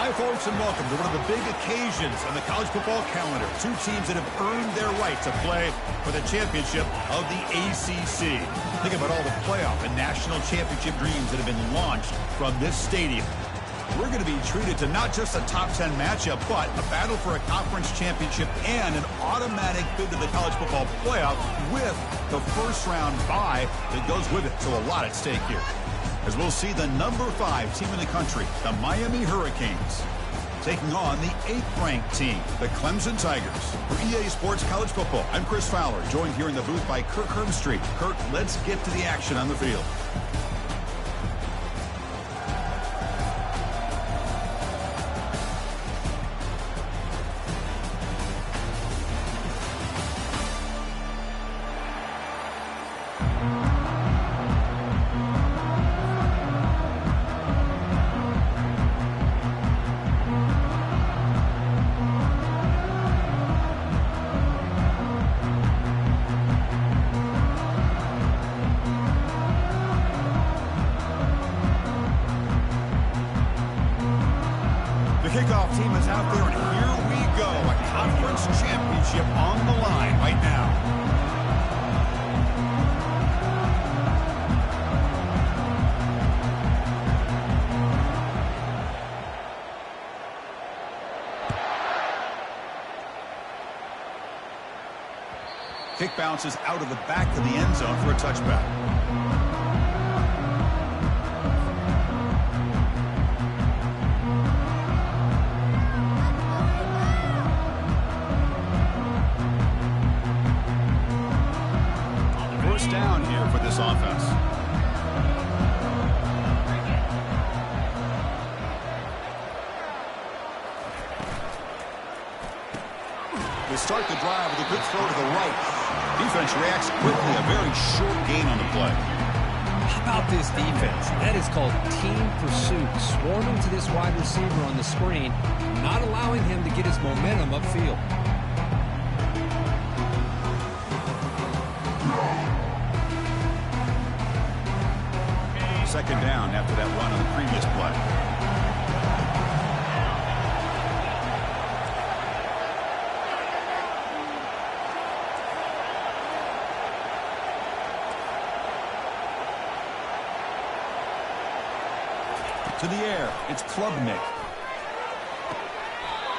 Hi, folks, and welcome to one of the big occasions on the college football calendar. Two teams that have earned their right to play for the championship of the ACC. Think about all the playoff and national championship dreams that have been launched from this stadium. We're going to be treated to not just a top 10 matchup, but a battle for a conference championship and an automatic bid to the college football playoff with the first-round bye that goes with it. So a lot at stake here, as we'll see the number 5 team in the country, the Miami Hurricanes, taking on the 8th-ranked team, the Clemson Tigers. For EA Sports College Football, I'm Chris Fowler, joined here in the booth by Kirk Herbstreit. Kirk, let's get to the action on the field. Kickoff team is out there, and here we go. A conference championship on the line right now. Kick bounces out of the back of the end zone for a touchback. Down here for this offense. They start the drive with a good throw to the right. Defense reacts quickly. A very short gain on the play. How about this defense? That is called team pursuit. Swarming to this wide receiver on the screen, not allowing him to get his momentum upfield. Second down after that run on the previous play. To the air, it's Klubnik.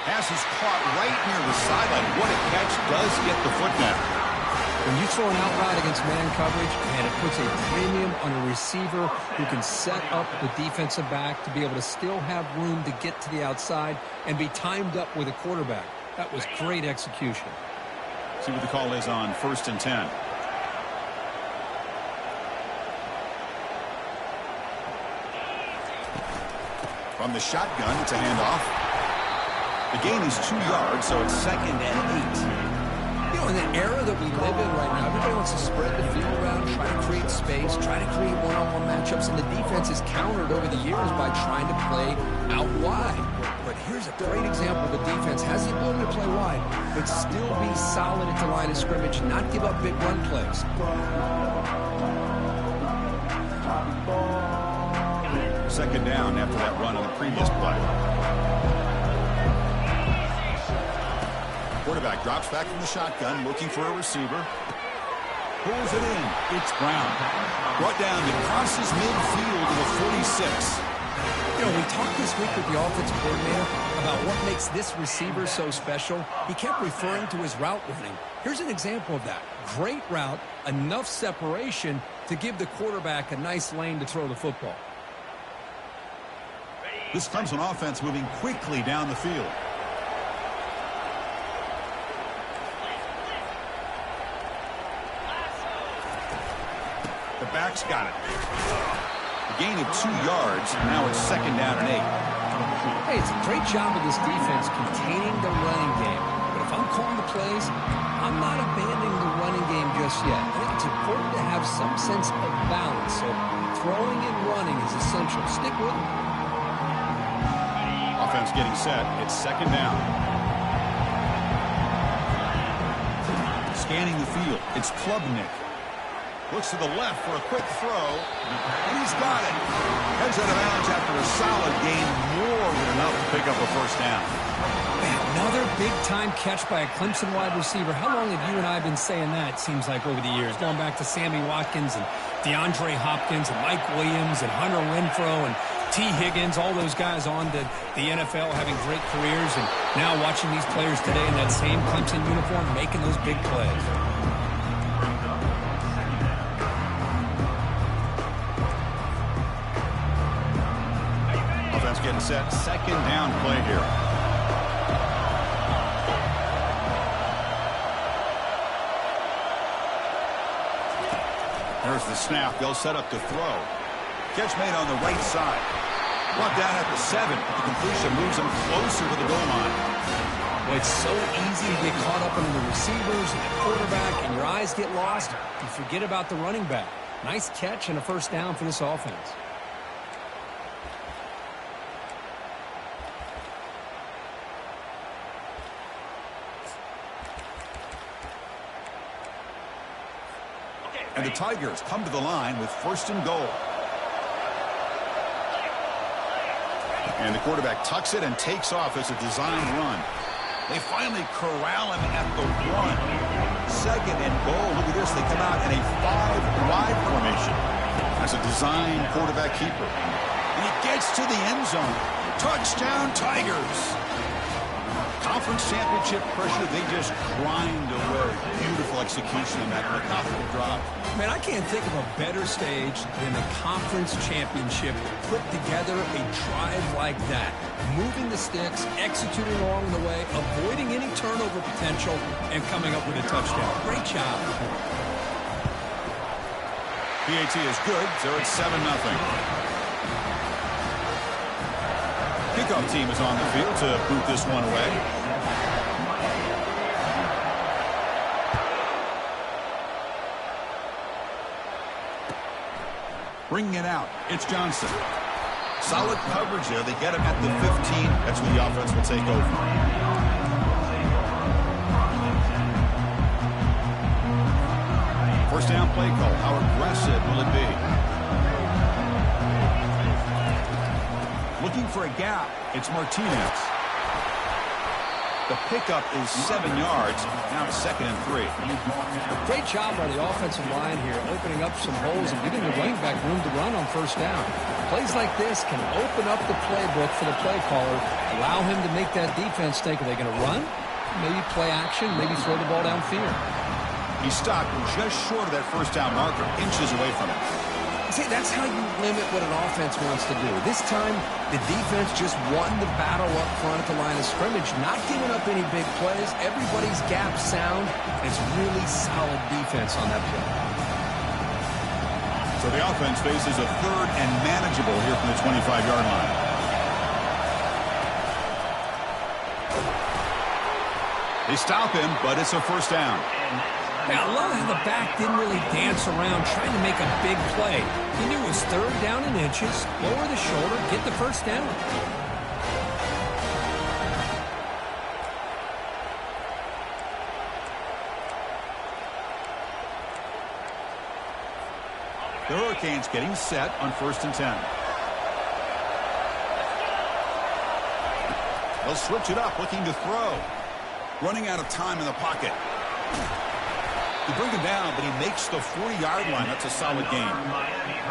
Pass is caught right near the sideline. What a catch, does get the foot down. When you throw an out route against man coverage, and it puts a premium on a receiver who can set up the defensive back to be able to still have room to get to the outside and be timed up with a quarterback. That was great execution. See what the call is on 1st and 10. From the shotgun, it's a handoff. The gain is 2 yards, so it's 2nd and 8. You know, in the era that we live in right now, everybody wants to spread the field around, try to create space, try to create one-on-one matchups, and the defense is countered over the years by trying to play out wide. But here's a great example of a defense has the ability to play wide, but still be solid at the line of scrimmage, not give up big run plays. Second down after that run on the previous play. Quarterback drops back from the shotgun, looking for a receiver. Pulls it in. It's Brown. Brought down and crosses midfield to the 46. You know, we talked this week with the offensive coordinator about what makes this receiver so special. He kept referring to his route running. Here's an example of that. Great route, enough separation to give the quarterback a nice lane to throw the football. This Clemson offense moving quickly down the field. The back's got it. A gain of 2 yards. Now it's 2nd down and 8. Hey, it's a great job of this defense containing the running game. But if I'm calling the plays, I'm not abandoning the running game just yet. I think it's important to have some sense of balance. So throwing and running is essential. Stick with it. Offense getting set. It's 2nd down. Scanning the field. It's Klubnik. Looks to the left for a quick throw, and he's got it. Heads out of bounds after a solid gain, more than enough to pick up a first down. Another big-time catch by a Clemson wide receiver. How long have you and I been saying that, seems like, over the years? Going back to Sammy Watkins and DeAndre Hopkins and Mike Williams and Hunter Renfrow and T. Higgins, all those guys on to the NFL having great careers, and now watching these players today in that same Clemson uniform making those big plays. Offense getting set. Second down play here. There's the snap. They'll set up to throw. Catch made on the right side. Brought down at the 7. The completion moves them closer to the goal line. Well, it's so easy to get caught up in the receivers and the quarterback, and your eyes get lost. You forget about the running back. Nice catch and a first down for this offense. And the Tigers come to the line with first and goal. And the quarterback tucks it and takes off as a designed run. They finally corral him at the 1. Second and goal. Look at this. They come out in a 5-wide formation as a designed quarterback keeper. And he gets to the end zone. Touchdown, Tigers. Conference championship pressure, they just grind away. Beautiful execution on that confident drop. Man, I can't think of a better stage than the conference championship to put together a drive like that. Moving the sticks, executing along the way, avoiding any turnover potential, and coming up with a touchdown. Great job. PAT is good, so it's 7-0. Kickoff team is on the field to boot this one away. Bringing it out, it's Johnson. Solid coverage there. They get him at the 15. That's where the offense will take over. First down play call. How aggressive will it be? Looking for a gap. It's Martinez. The pickup is 7 yards. Now it's 2nd and 3. Great job by the offensive line here, opening up some holes and giving the running back room to run on first down. Plays like this can open up the playbook for the play caller, allow him to make that defense think, are they going to run? Maybe play action, maybe throw the ball downfield. He stopped just short of that first down marker, inches away from it. See, that's how you limit what an offense wants to do. This time, the defense just won the battle up front at the line of scrimmage, not giving up any big plays. Everybody's gap sound. It's really solid defense on that play. So the offense faces a 3rd and manageable here from the 25-yard line. They stop him, but it's a first down. Now, I love how the back didn't really dance around trying to make a big play. He knew it was 3rd down in inches, lower the shoulder, get the first down. The Hurricanes getting set on 1st and 10. They'll switch it up, looking to throw. Running out of time in the pocket. You bring him down, but he makes the 40-yard line. That's a solid game.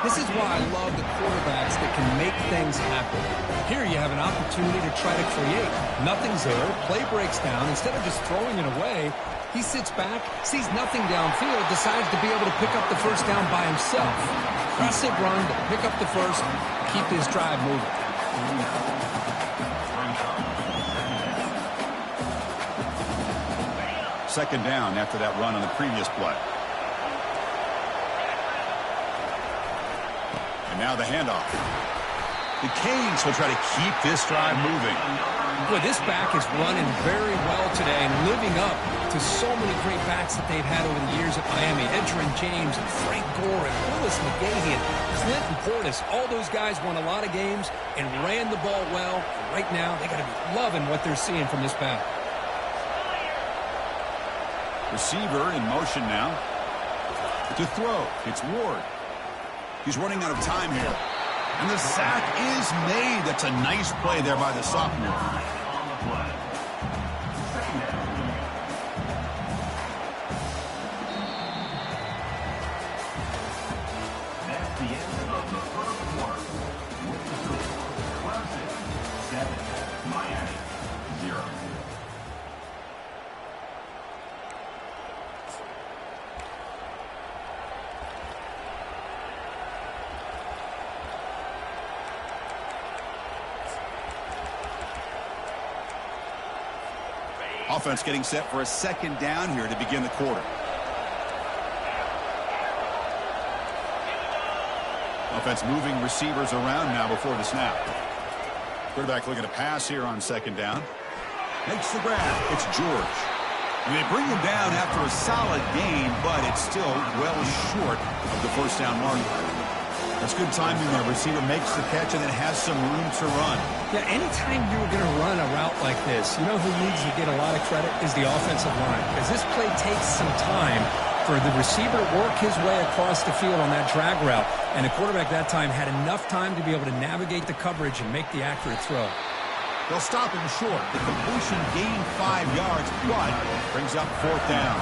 This is why I love the quarterbacks that can make things happen. Here you have an opportunity to try to create. Nothing's there. Play breaks down. Instead of just throwing it away, he sits back, sees nothing downfield, decides to be able to pick up the first down by himself. Impressive run to pick up the first, keep his drive moving. Second down after that run on the previous play. And now the handoff. The Canes will try to keep this drive moving. Boy, this back is running very well today and living up to so many great backs that they've had over the years at Miami. Edgerrin James and Frank Gore and Willis McGahee and Clinton Portis. All those guys won a lot of games and ran the ball well. And right now, they got to be loving what they're seeing from this back. Receiver in motion now. To throw, it's Ward. He's running out of time here. And the sack is made. That's a nice play there by the sophomore. Offense getting set for a second down here to begin the quarter. Offense moving receivers around now before the snap. Quarterback looking to pass here on second down. Makes the grab. It's George. And they bring him down after a solid gain, but it's still well short of the first down mark. That's good timing there. Receiver makes the catch and then has some room to run. Yeah, anytime you're going to run a route like this, you know who needs to get a lot of credit is the offensive line. Because this play takes some time for the receiver to work his way across the field on that drag route. And the quarterback that time had enough time to be able to navigate the coverage and make the accurate throw. They'll stop him short. The completion gained 5 yards, but brings up fourth down.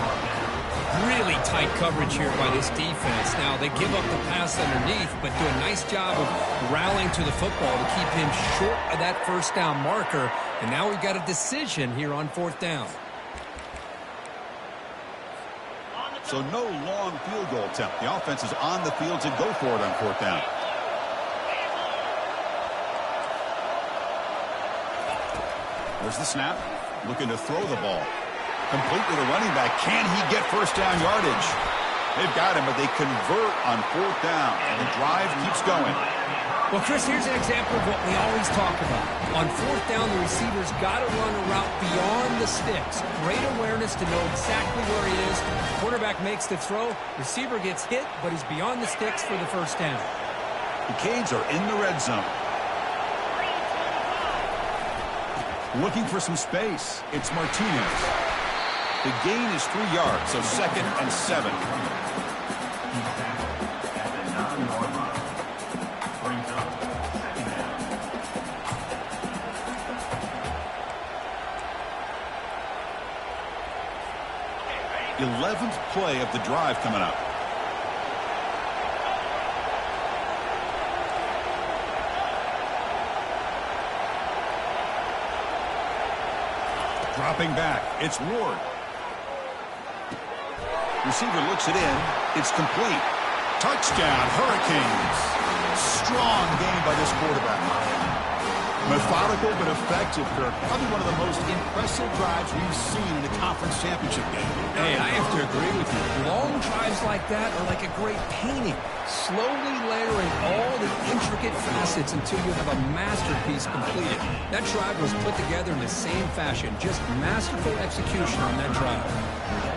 Really tight coverage here by this defense. Now, they give up the pass underneath, but do a nice job of rallying to the football to keep him short of that first down marker. And now we've got a decision here on fourth down. So no long field goal attempt. The offense is on the field to go for it on fourth down. There's the snap. Looking to throw the ball. Complete with a running back. Can he get first down yardage? They've got him, but they convert on fourth down. And the drive keeps going. Well, Chris, here's an example of what we always talk about. On fourth down, the receiver's got to run a route beyond the sticks. Great awareness to know exactly where he is. Quarterback makes the throw. Receiver gets hit, but he's beyond the sticks for the first down. The Canes are in the red zone. Looking for some space. It's Martinez. The gain is 3 yards, so 2nd and 7. The 11th play of the drive coming up. Dropping back, it's Ward. Receiver looks it in. It's complete. Touchdown, Hurricanes. Strong game by this quarterback. Methodical but effective, Kirk. Probably one of the most impressive drives we've seen in the conference championship game. Hey, I have to agree with you. Long drives like that are like a great painting. Slowly layering all the intricate facets until you have a masterpiece completed. That drive was put together in the same fashion. Just masterful execution on that drive.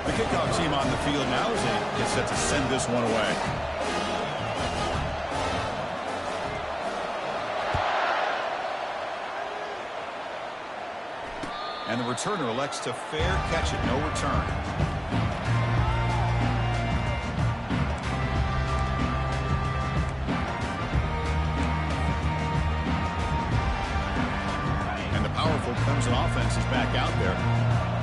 The kickoff team on the field now as they get set to send this one away. And the returner elects to fair catch it, no return. And the powerful Clemson offense is back out there.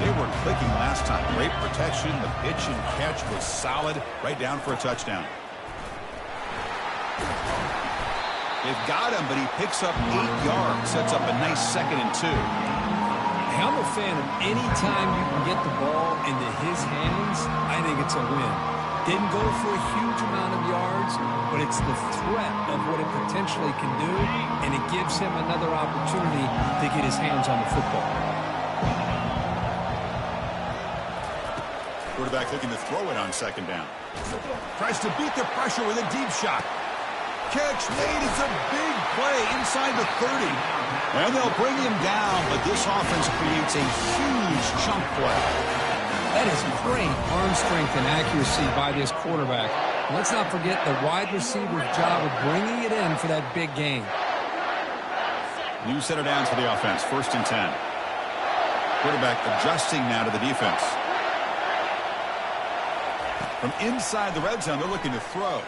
They were clicking last time. Great protection. The pitch and catch was solid. Right down for a touchdown. They've got him, but he picks up 8 yards. Sets up a nice 2nd and 2. I'm a fan of any time you can get the ball into his hands. I think it's a win. Didn't go for a huge amount of yards, but it's the threat of what it potentially can do, and it gives him another opportunity to get his hands on the football. Quarterback looking to throw it on 2nd down. Tries to beat the pressure with a deep shot. Catch made. It's a big play inside the 30. And they'll bring him down, but this offense creates a huge chunk play. That is great arm strength and accuracy by this quarterback. Let's not forget the wide receiver's job of bringing it in for that big gain. New set of downs for the offense. 1st and 10. Quarterback adjusting now to the defense. From inside the red zone, they're looking to throw.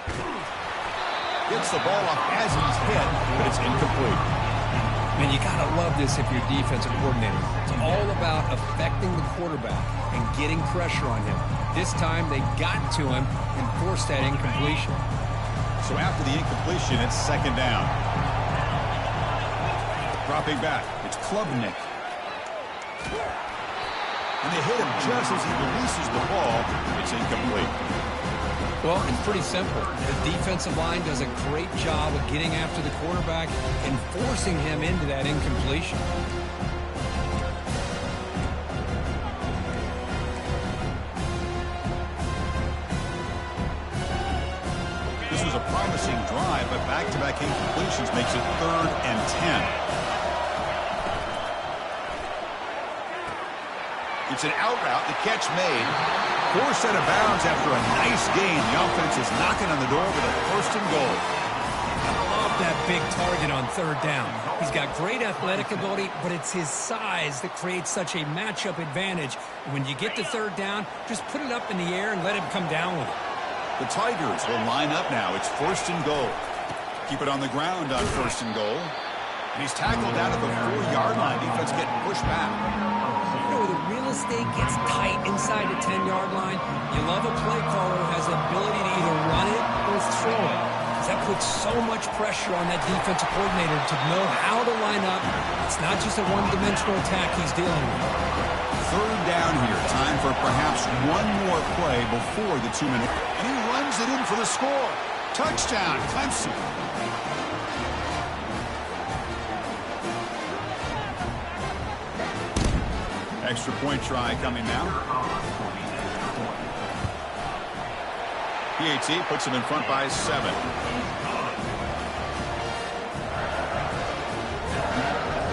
Gets the ball off as he's hit, but it's incomplete. Man, you got to love this if you're a defensive coordinator. It's all about affecting the quarterback and getting pressure on him. This time, they got to him and forced that incompletion. So after the incompletion, it's second down. Dropping back, it's Klubnik. And they hit him just as he releases the ball. It's incomplete. Well, it's pretty simple. The defensive line does a great job of getting after the quarterback and forcing him into that incompletion. This was a promising drive, but back-to-back incompletions makes it 3rd and 10. It's an out route, the catch made. Forced out of bounds after a nice gain. The offense is knocking on the door with a 1st and goal. I love that big target on 3rd down. He's got great athletic ability, but it's his size that creates such a matchup advantage. And when you get to 3rd down, just put it up in the air and let him come down with it. The Tigers will line up now. It's 1st and goal. Keep it on the ground on 1st and goal. And he's tackled out at the 4-yard line. Defense getting pushed back. You know, the real estate gets tight inside the 10-yard line. You love a play caller who has the ability to either run it or throw it. Because that puts so much pressure on that defensive coordinator to know how to line up. It's not just a one-dimensional attack he's dealing with. 3rd down here. Time for perhaps one more play before the 2-minute. And he runs it in for the score. Touchdown, Clemson. Extra point try coming now. PAT puts him in front by 7.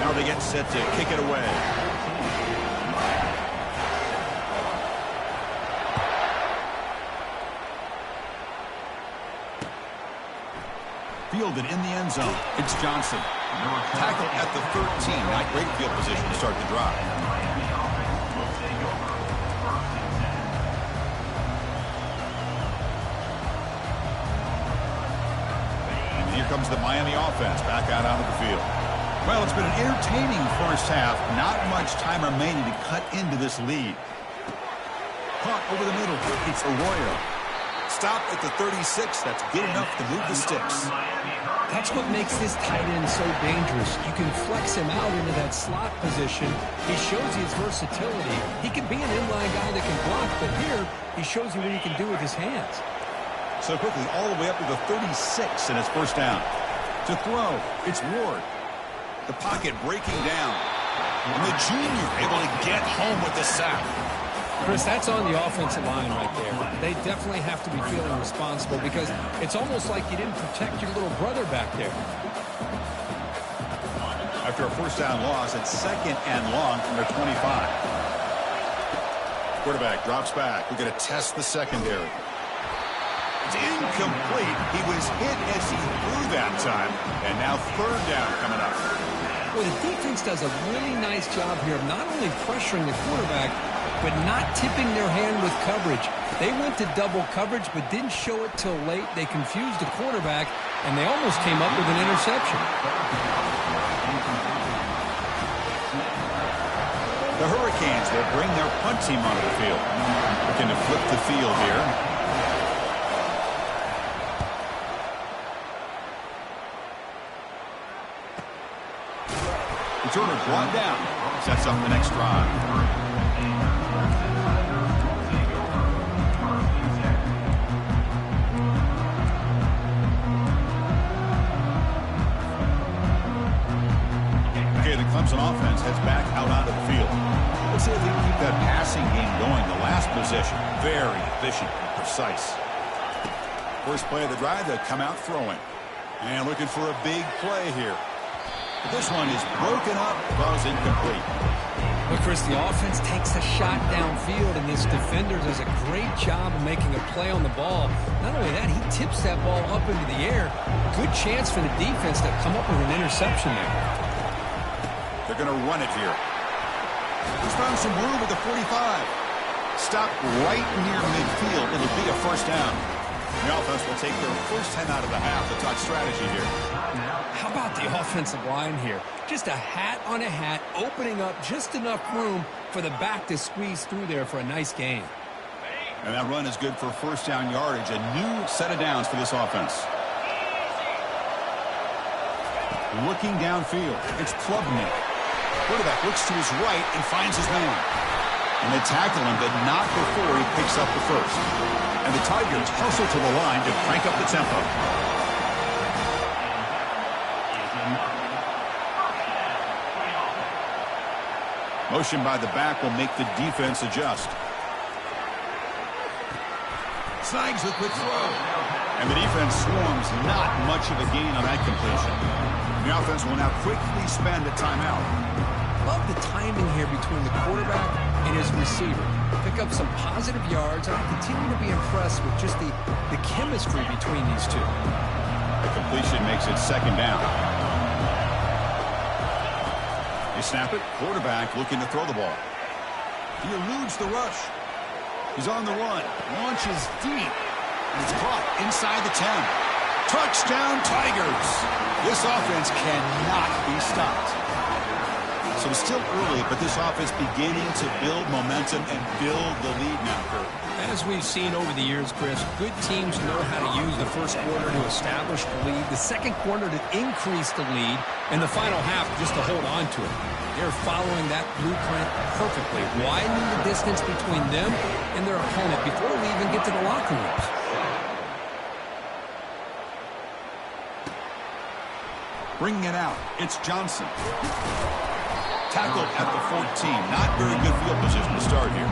Now they get set to kick it away. Fielded in the end zone. It's Johnson. Tackled at the 13. Not great field position to start the drive. And here comes the Miami offense back out onto the field. Well, it's been an entertaining first half. Not much time remaining to cut into this lead. Caught over the middle. It's Arroyo. Stopped at the 36. That's good enough to move the sticks. That's what makes this tight end so dangerous. You can flex him out into that slot position. He shows you his versatility. He can be an inline guy that can block, but here he shows you what he can do with his hands. So quickly, all the way up to the 36 in his first down. To throw, it's Ward. The pocket breaking down. And the junior able to get home with the sack. Chris, that's on the offensive line right there. They definitely have to be feeling responsible because it's almost like you didn't protect your little brother back there. After a first down loss, it's 2nd and long from their 25. Quarterback drops back. We're going to test the secondary. It's incomplete. He was hit as he threw that time. And now 3rd down coming up. Well, the defense does a really nice job here of not only pressuring the quarterback, but not tipping their hand with coverage. They went to double coverage, but didn't show it till late. They confused the quarterback, and they almost came up with an interception. The Hurricanes will bring their punt team onto the field. Looking to flip the field here. Returner brought down. Sets up the next drive. Okay, the Clemson offense heads back out onto the field. Let's see if they can keep that passing game going. The last possession, very efficient and precise. First play of the drive, they'll come out throwing. And looking for a big play here. But this one is broken up, because incomplete. But Chris, the offense takes a shot downfield, and this defender does a great job of making a play on the ball. Not only that, he tips that ball up into the air. Good chance for the defense to come up with an interception there. They're going to run it here. He's found some room at the 45. Stop right near midfield. It'll be a first down. The offense will take their first 10 out of the half to talk strategy here. How about the offensive line here? Just a hat on a hat, opening up just enough room for the back to squeeze through there for a nice gain. And that run is good for first down yardage. A new set of downs for this offense. Looking downfield, it's Klubnik. Quarterback looks to his right and finds his man. And they tackle him, but not before he picks up the first. And the Tigers hustle to the line to crank up the tempo. Motion by the back will make the defense adjust. Snags a quick throw. And the defense swarms. Not much of a gain on that completion. The offense will now quickly spend a timeout. Love the timing here between the quarterback and his receiver. Pick up some positive yards, and I continue to be impressed with just the chemistry between these two. The completion makes it second down. You snap it, quarterback looking to throw the ball. He eludes the rush. He's on the run, launches deep, and it's caught inside the 10. Touchdown, Tigers! This offense cannot be stopped. So it's still early, but this offense beginning to build momentum and build the lead now, Kurt. As we've seen over the years, Chris, good teams know how to use the first quarter to establish the lead, the second quarter to increase the lead, and the final half just to hold on to it. They're following that blueprint perfectly, widening the distance between them and their opponent before we even get to the locker rooms. Bringing it out, it's Johnson. Tackled at the 14. Not very good field position to start here.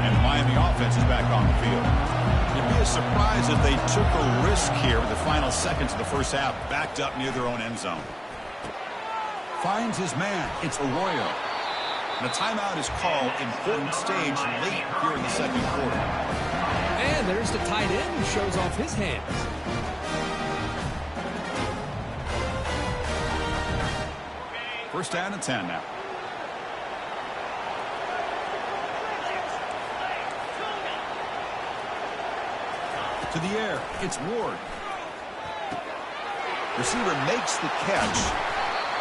And the Miami offense is back on the field. It'd be a surprise if they took a risk here in the final seconds of the first half, backed up near their own end zone. Finds his man. It's Arroyo. And a timeout is called. Important stage late here in the second quarter. And there's the tight end who shows off his hands. First down and 10 now. To the air, it's Ward. Receiver makes the catch.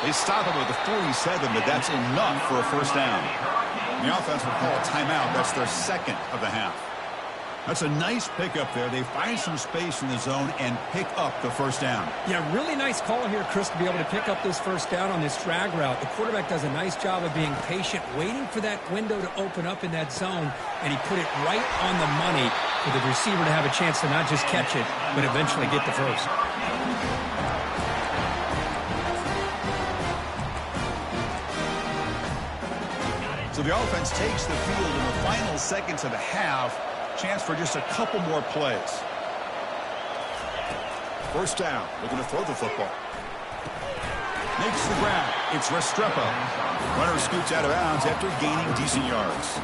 They stop him with a 47, but that's enough for a first down. The offense will call a timeout. That's their second of the half. That's a nice pickup there. They find some space in the zone and pick up the first down. Yeah, really nice call here, Chris, to be able to pick up this first down on this drag route. The quarterback does a nice job of being patient, waiting for that window to open up in that zone, and he put it right on the money for the receiver to have a chance to not just catch it, but eventually get the first. So the offense takes the field in the final seconds of the half. Chance for just a couple more plays. First down. Looking to throw the football. Makes the grab. It's Restrepo. Runner scoots out of bounds after gaining decent yards.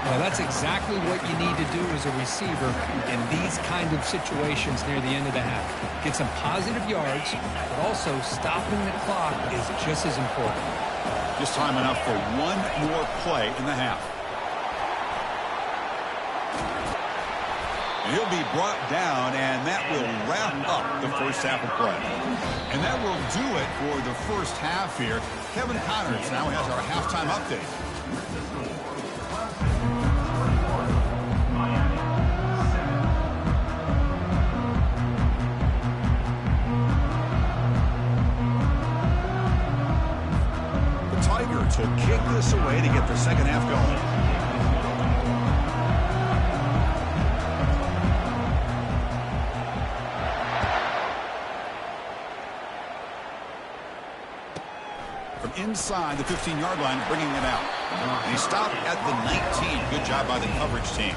Well, that's exactly what you need to do as a receiver in these kind of situations near the end of the half. Get some positive yards, but also stopping the clock is just as important. Just time enough for one more play in the half. And he'll be brought down, and that will wrap up the first half of play. And that will do it for the first half here. Kevin Connors now has our halftime update. Tigers will kick this away to get the second half going. From inside the 15-yard line, bringing it out. And he stopped at the 19. Good job by the coverage team.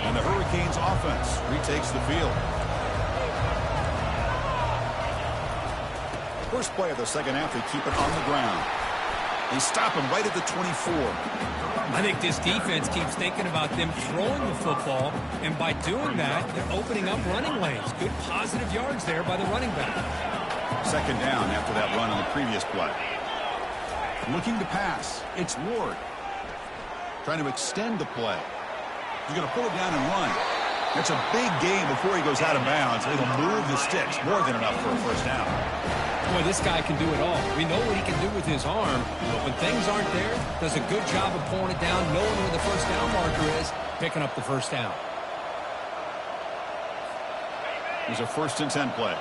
And the Hurricanes offense retakes the field. First play of the second half, they keep it on the ground. They stop him right at the 24. I think this defense keeps thinking about them throwing the football, and by doing that, they're opening up running lanes. Good positive yards there by the running back. Second down after that run on the previous play. Looking to pass. It's Ward. Trying to extend the play. He's going to pull it down and run. That's a big gain before he goes out of bounds. It'll move the sticks. More than enough for a first down. Boy, this guy can do it all. We know what he can do with his arm, but when things aren't there, does a good job of pulling it down, knowing where the first down marker is, picking up the first down. Here's a 1st and 10 play.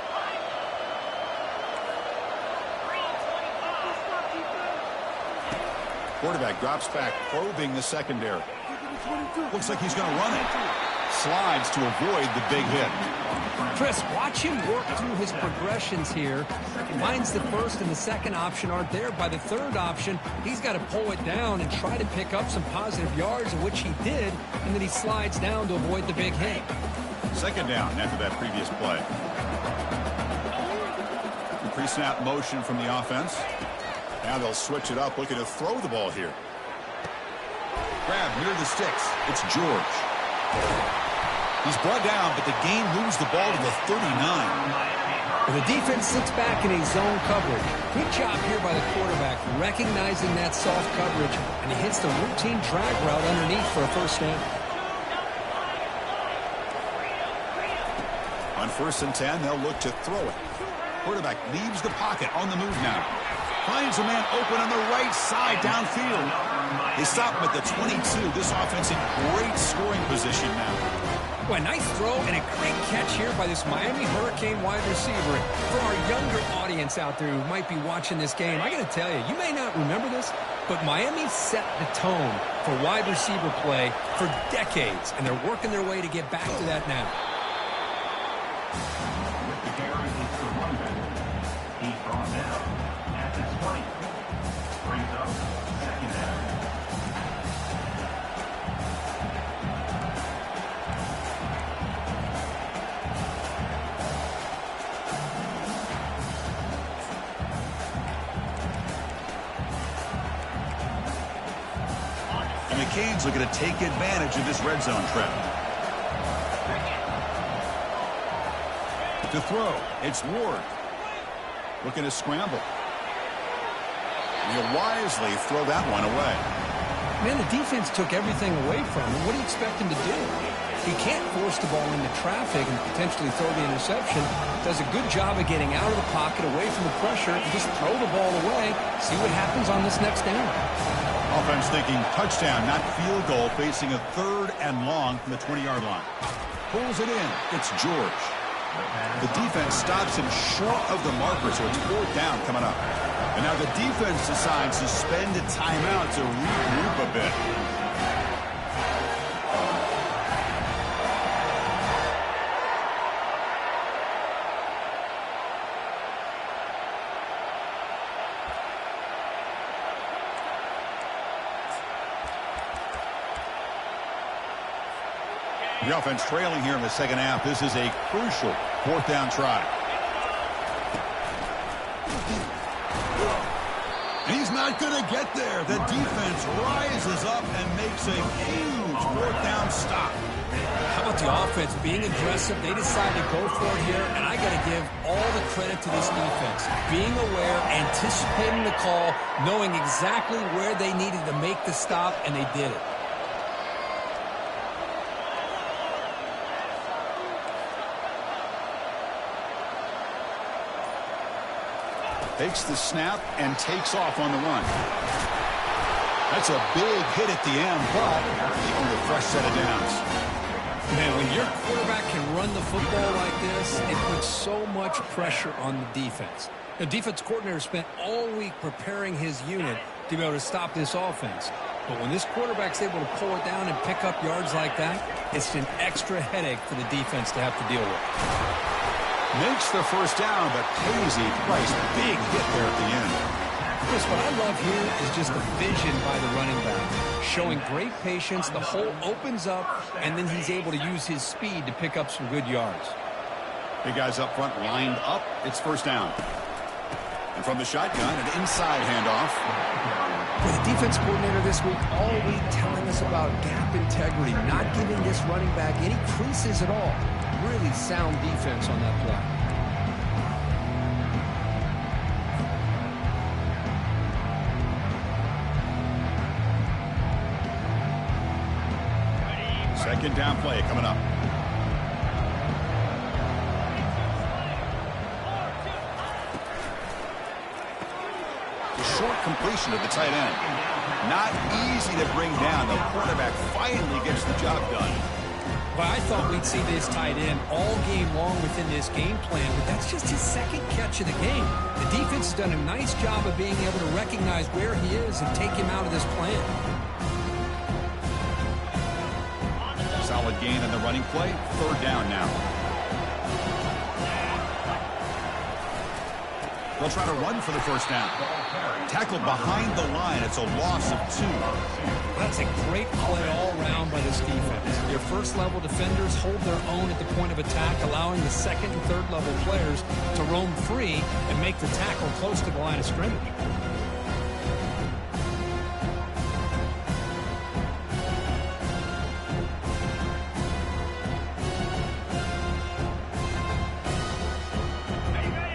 Quarterback drops back, probing the secondary. Looks like he's going to run it. Slides to avoid the big hit. Chris, watch him work through his progressions here. Finds the first and the second option aren't there. By the third option, he's got to pull it down and try to pick up some positive yards, of which he did, and then he slides down to avoid the big hit. Second down after that previous play. Pre-snap motion from the offense. Now they'll switch it up, looking to throw the ball here. Grab near the sticks. It's George. He's brought down, but the gain moves the ball to the 39. Well, the defense sits back in a zone coverage. Good job here by the quarterback, recognizing that soft coverage, and he hits the routine drag route underneath for a first down. On 1st and 10, they'll look to throw it. Quarterback leaves the pocket on the move now. Finds a man open on the right side downfield. They stop him at the 22. This offense in great scoring position now. Well, a nice throw and a great catch here by this Miami Hurricane wide receiver. For our younger audience out there who might be watching this game, I got to tell you, you may not remember this, but Miami set the tone for wide receiver play for decades, and they're working their way to get back to that now. Canes looking to take advantage of this red zone trip. To throw, it's Ward. Looking to scramble. He'll wisely throw that one away. Man, the defense took everything away from him. What do you expect him to do? He can't force the ball into traffic and potentially throw the interception. Does a good job of getting out of the pocket, away from the pressure, and just throw the ball away. See what happens on this next down. Offense thinking touchdown, not field goal, facing a 3rd and long from the 20-yard line. Pulls it in. It's George. The defense stops him short of the marker, so it's 4th down coming up. And now the defense decides to spend a timeout to regroup a bit. The offense trailing here in the second half. This is a crucial 4th down try. And he's not going to get there. The defense rises up and makes a huge 4th down stop. How about the offense being aggressive? They decided to go for it here, and I got to give all the credit to this defense. Being aware, anticipating the call, knowing exactly where they needed to make the stop, and they did it. Takes the snap and takes off on the run. That's a big hit at the end, but on the fresh set of downs. Man, when your quarterback can run the football like this, it puts so much pressure on the defense. The defense coordinator spent all week preparing his unit to be able to stop this offense. But when this quarterback's able to pull it down and pick up yards like that, it's an extra headache for the defense to have to deal with. Makes the first down, but pays a price. Big hit there at the end. Chris, what I love here is just the vision by the running back. Showing great patience, the hole opens up, and then he's able to use his speed to pick up some good yards. Big guys up front lined up. It's first down. And from the shotgun, an inside handoff. For the defense coordinator this week, all week telling us about gap integrity, not giving this running back any creases at all. Really sound defense on that play. Second down play coming up. The short completion of the tight end. Not easy to bring down. The quarterback finally gets the job done. Well, I thought we'd see this tight end all game long within this game plan, but that's just his second catch of the game. The defense has done a nice job of being able to recognize where he is and take him out of this plan. Solid gain on the running play. Third down now. They'll try to run for the first down. Tackled behind the line. It's a loss of 2. That's a great play all around by this defense. Your first-level defenders hold their own at the point of attack, allowing the second and third-level players to roam free and make the tackle close to the line of scrimmage.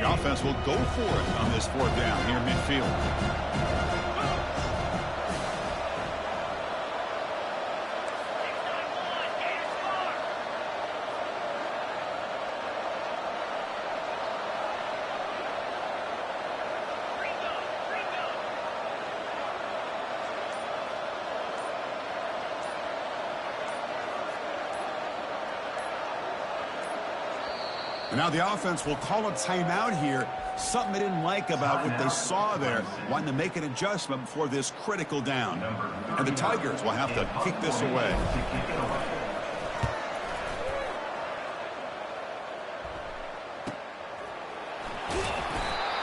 Offense will go for it on this fourth down here midfield. And now the offense will call a timeout here. Something they didn't like about what they saw there. Wanting to make an adjustment before this critical down. And the Tigers will have to kick this away.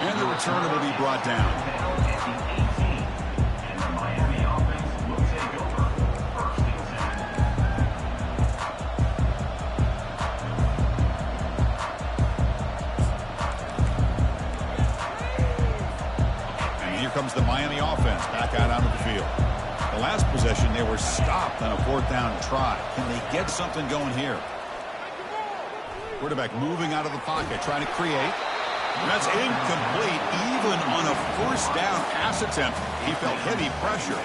And the returner will be brought down. Comes the Miami offense back out onto the field. The last possession, they were stopped on a fourth down try. Can they get something going here? Quarterback moving out of the pocket, trying to create. That's incomplete. Even on a first down pass attempt, he felt heavy pressure.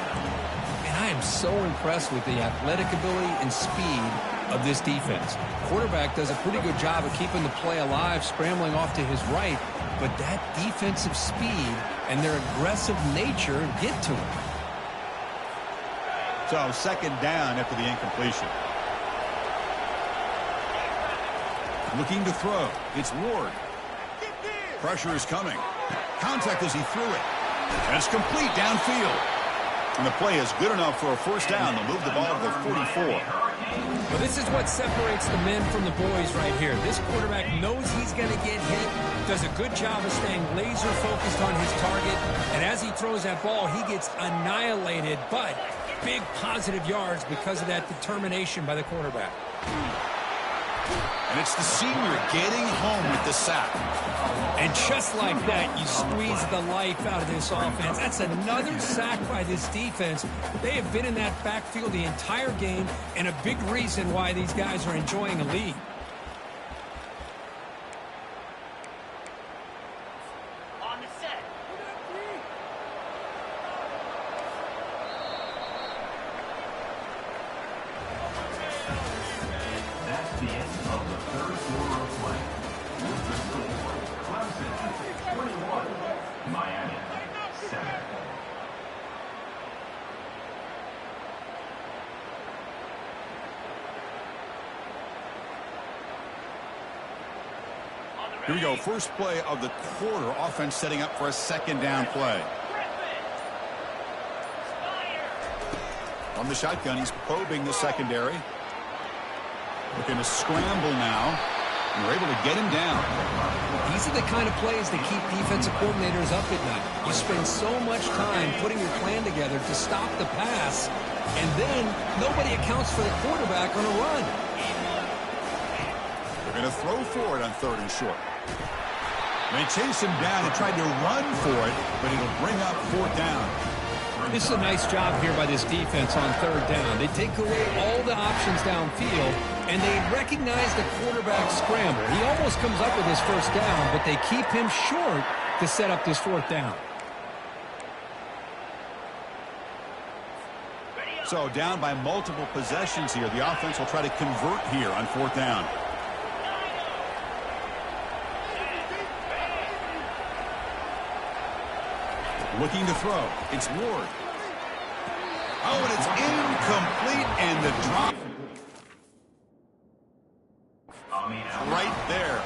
And I am so impressed with the athletic ability and speed of this defense. Quarterback does a pretty good job of keeping the play alive, scrambling off to his right. But that defensive speed and their aggressive nature get to him. So second down after the incompletion. Looking to throw. It's Ward. Pressure is coming. Contact as he threw it. And it's complete downfield. And the play is good enough for a first down. They'll move the ball to the 44. Well, this is what separates the men from the boys right here. This quarterback knows he's going to get hit, does a good job of staying laser focused on his target, and as he throws that ball, he gets annihilated, but big positive yards because of that determination by the quarterback. And it's the senior getting home with the sack. And just like that, you squeeze the life out of this offense. That's another sack by this defense. They have been in that backfield the entire game, and a big reason why these guys are enjoying a lead. On the set. That's the end of the third quarter of play. With the score, Clemson 21, Miami 7. Here we go. First play of the quarter. Offense setting up for a second down play. On the shotgun, he's probing the secondary. Looking to scramble now. And we're able to get him down. These are the kind of plays that keep defensive coordinators up at night. You spend so much time putting your plan together to stop the pass, and then nobody accounts for the quarterback on a run. They're going to throw for it on third and short. They chased him down and tried to run for it, but it'll bring up 4th down. This is a nice job here by this defense on 3rd down. They take away all the options downfield, and they recognize the quarterback scramble. He almost comes up with his 1st down, but they keep him short to set up this 4th down. So down by multiple possessions here. The offense will try to convert here on 4th down. Looking to throw. It's Ward. Oh, and it's incomplete, and the drop right there.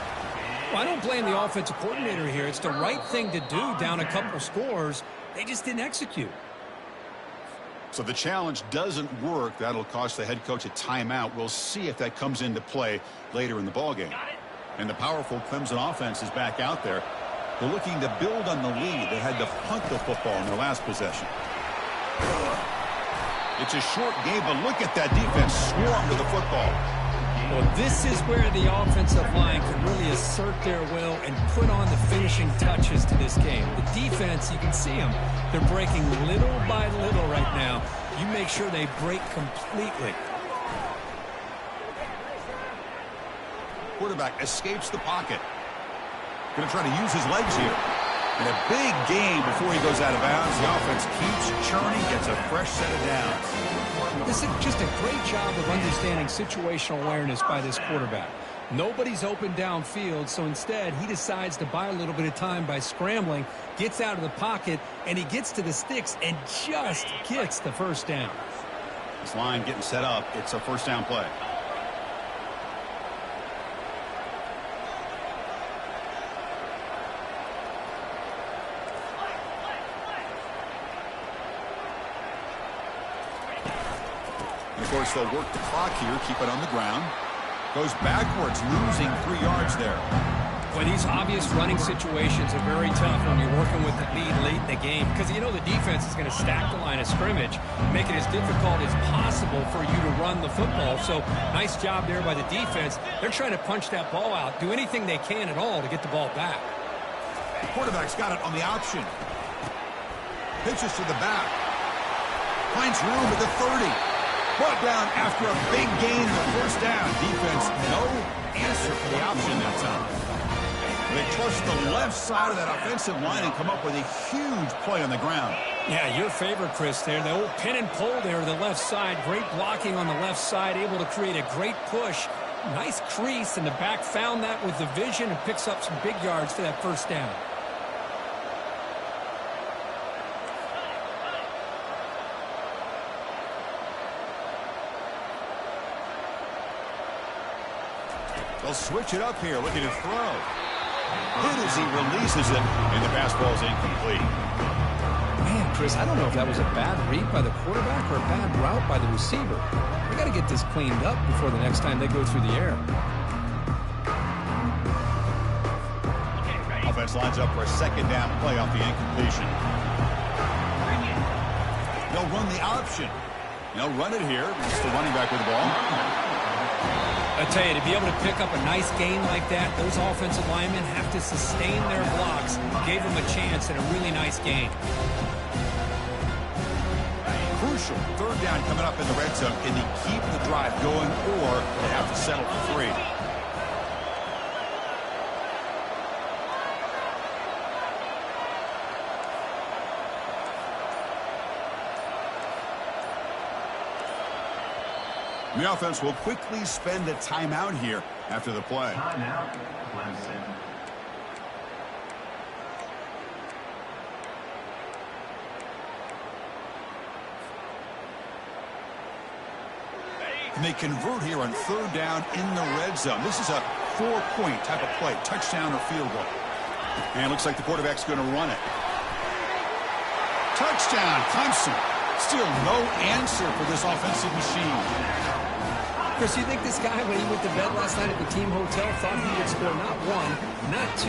Well, I don't blame the offensive coordinator here. It's the right thing to do down a couple scores. They just didn't execute. So the challenge doesn't work. That'll cost the head coach a timeout. We'll see if that comes into play later in the ballgame. And the powerful Clemson offense is back out there. They're looking to build on the lead. They had to punt the football in their last possession. It's a short game, but look at that defense swarm to the football. Well, this is where the offensive line can really assert their will and put on the finishing touches to this game. The defense, you can see them. They're breaking little by little right now. You make sure they break completely. Quarterback escapes the pocket. Going to try to use his legs here. And a big gain before he goes out of bounds. The offense keeps churning, gets a fresh set of downs. This is just a great job of understanding situational awareness by this quarterback. Nobody's open downfield, so instead he decides to buy a little bit of time by scrambling, gets out of the pocket, and he gets to the sticks and just gets the 1st down. This line getting set up. It's a 1st down play. Of course, they'll work the clock here, keep it on the ground. Goes backwards, losing 3 yards there. Well, these obvious running situations are very tough when you're working with the lead late in the game because you know the defense is going to stack the line of scrimmage, make it as difficult as possible for you to run the football. So, nice job there by the defense. They're trying to punch that ball out, do anything they can at all to get the ball back. The quarterback's got it on the option. Pitches to the back. Finds room at the 30. Brought down after a big gain in the 1st down. Defense, no answer for the option that time. They trust the left side of that offensive line and come up with a huge play on the ground. Yeah, your favorite, Chris, there. The old pin and pull there to the left side. Great blocking on the left side, able to create a great push. Nice crease, and the back found that with the vision and picks up some big yards for that 1st down. They'll switch it up here, looking to throw. Hit as he releases it, and the pass ball is incomplete. Man, Chris, I don't know if that was a bad read by the quarterback or a bad route by the receiver. We got to get this cleaned up before the next time they go through the air. Offense lines up for a 2nd down play off the incompletion. They'll run the option. They'll run it here. It's the running back with the ball. I tell you, to be able to pick up a nice gain like that, those offensive linemen have to sustain their blocks. Gave them a chance and a really nice gain. Crucial 3rd down coming up in the red zone. Can they keep the drive going, or they have to settle for 3? The offense will quickly spend a timeout here after the play. Timeout, Clemson. And they convert here on 3rd down in the red zone. This is a 4-point type of play, touchdown or field goal. And it looks like the quarterback's going to run it. Touchdown, Clemson. Still no answer for this offensive machine. Chris, you think this guy, when he went to bed last night at the team hotel, thought he would score not 1, not 2,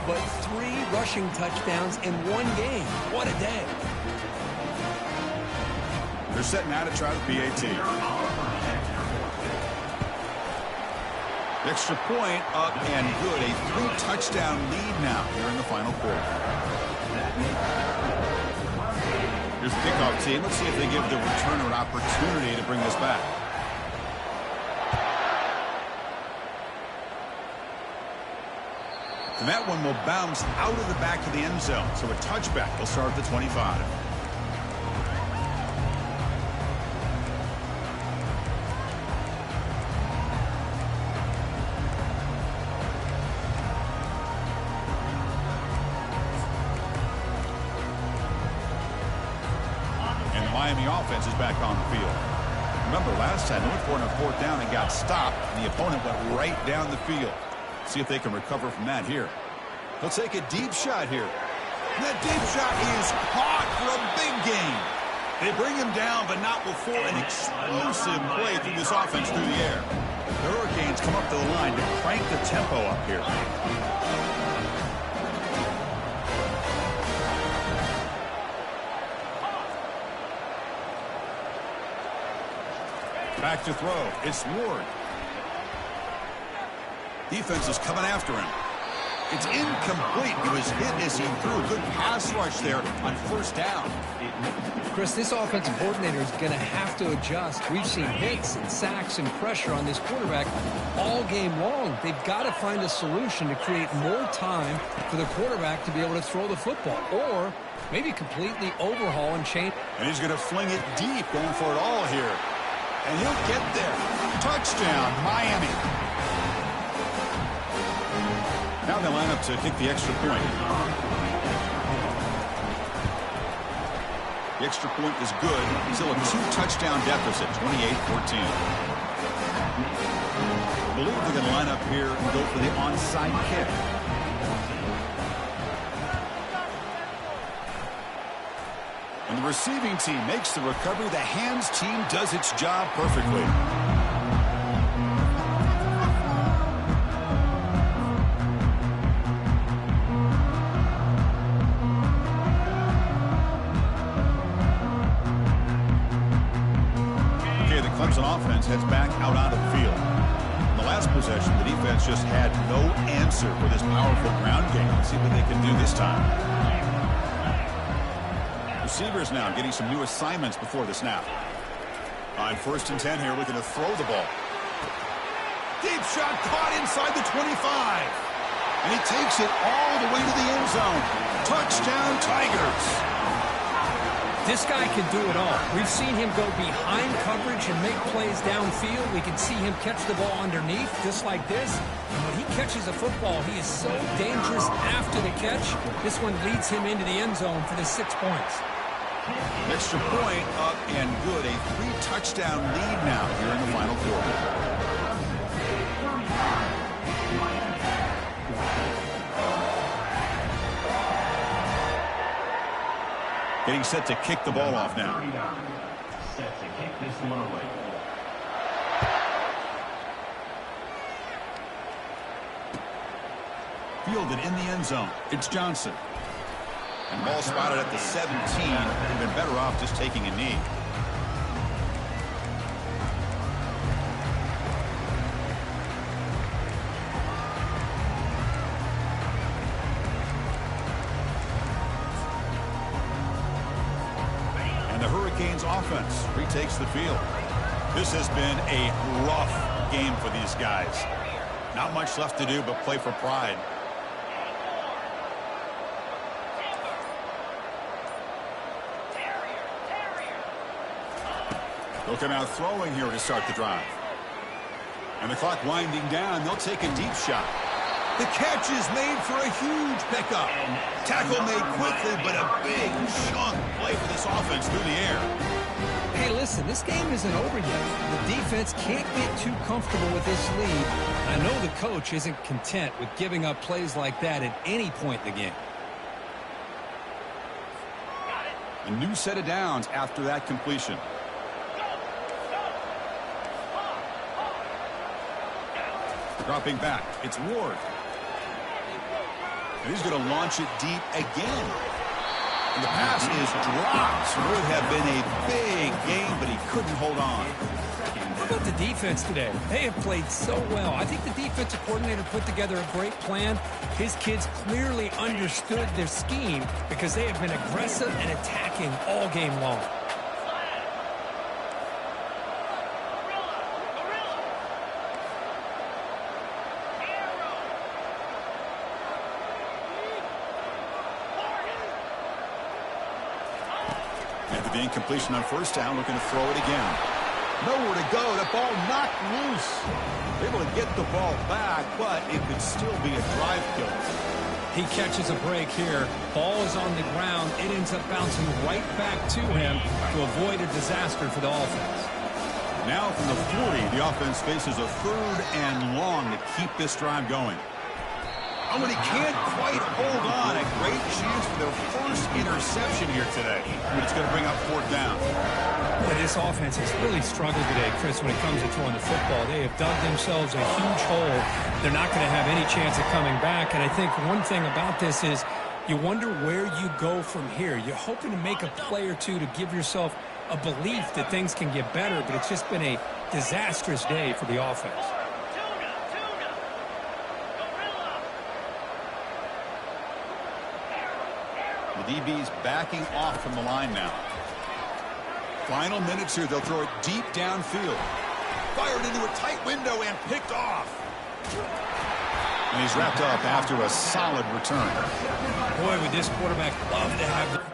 but 3 rushing touchdowns in 1 game? What a day. They're setting out to try the PAT. Extra point up and good. A 3-touchdown lead now here in the final quarter. Here's the kickoff team. Let's see if they give the returner an opportunity to bring this back. And that one will bounce out of the back of the end zone. So a touchback will start at the 25. And the Miami offense is back on the field. Remember, last time they went for it on 4th down and got stopped. And the opponent went right down the field. See if they can recover from that here. They'll take a deep shot here. And that deep shot is caught for a big gain. They bring him down, but not before an explosive play through this offense through the air. The Hurricanes come up to the line to crank the tempo up here. Back to throw. It's Ward. Defense is coming after him. It's incomplete. He was hit as he threw a good pass rush there on 1st down. Chris, this offensive coordinator is going to have to adjust. We've seen hits and sacks and pressure on this quarterback all game long. They've got to find a solution to create more time for the quarterback to be able to throw the football, or maybe completely overhaul and change. And he's going to fling it deep, going for it all here. And he'll get there. Touchdown, Miami. Now they line up to kick the extra point. The extra point is good. Still a 2-touchdown deficit, 28-14. I believe they're going to line up here and go for the onside kick. And the receiving team makes the recovery. The hands team does its job perfectly. Clemson offense heads back out onto the field. In the last possession, the defense just had no answer for this powerful ground game. Let's see what they can do this time. Receivers now getting some new assignments before the snap. On 1st and 10 here, looking to throw the ball. Deep shot caught inside the 25. And he takes it all the way to the end zone. Touchdown, Tigers. This guy can do it all. We've seen him go behind coverage and make plays downfield. We can see him catch the ball underneath, just like this. And when he catches a football, he is so dangerous after the catch. This one leads him into the end zone for the 6 points. Extra point up and good. A 3-touchdown lead now here in the final quarter. Getting set to kick the ball off now. Set to kick this one away. Fielded in the end zone. It's Johnson. And ball spotted at the 17. Would have been better off just taking a knee. Hurricanes offense retakes the field. This has been a rough game for these guys. Not much left to do but play for pride. Looking out throwing here to start the drive. And the clock winding down. They'll take a deep shot. The catch is made for a huge pickup. Tackle made quickly, but a big chunk play for this offense through the air. Hey, listen, this game isn't over yet. The defense can't get too comfortable with this lead. I know the coach isn't content with giving up plays like that at any point in the game. A new set of downs after that completion. Dropping back, it's Ward. And he's going to launch it deep again. And the pass is dropped. Would have been a big game, but he couldn't hold on. How about the defense today. They have played so well. I think the defensive coordinator put together a great plan. His kids clearly understood their scheme because they have been aggressive and attacking all game long. After the incompletion on first down, looking to throw it again. Nowhere to go. The ball knocked loose. Able to get the ball back, but it could still be a drive killer. He catches a break here. Ball is on the ground. It ends up bouncing right back to him to avoid a disaster for the offense. Now from the 40, the offense faces a 3rd and long to keep this drive going. Oh, and he can't quite hold on. A great chance for their first interception here today. But it's going to bring up 4th down. Boy, this offense has really struggled today, Chris, when it comes to throwing the football. They have dug themselves a huge hole. They're not going to have any chance of coming back. And I think one thing about this is you wonder where you go from here. You're hoping to make a play or two to give yourself a belief that things can get better, but it's just been a disastrous day for the offense. The DB's backing off from the line now. Final minutes here. They'll throw it deep downfield. Fired into a tight window and picked off. And he's wrapped up after a solid return. Boy, would this quarterback love to have...